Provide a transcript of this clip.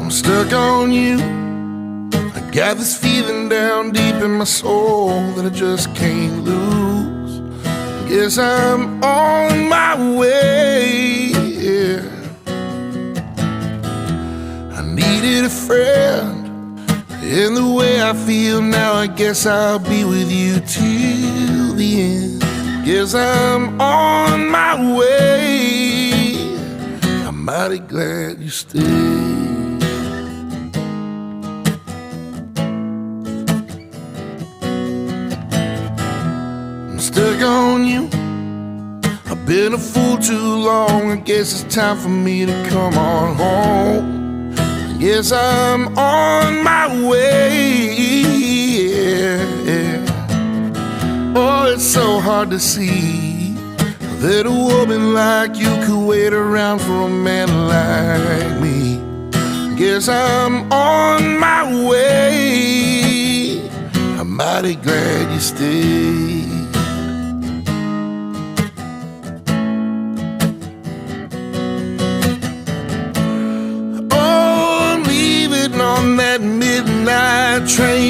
I'm stuck on you. I got this feeling down deep in my soul that I just can't lose. Guess I'm on my way, yeah. I needed a friend, and the way I feel now, I guess I'll be with you till the end. Guess I'm on my way. I'm mighty glad you stayed. I'm stuck on you. I've been a fool too long. I guess it's time for me to come on home. I guess I'm on my way, yeah. Oh, it's so hard to see that a woman like you could wait around for a man like me. Guess I'm on my way. I'm mighty glad you stayed. Oh, I'm leaving on that midnight train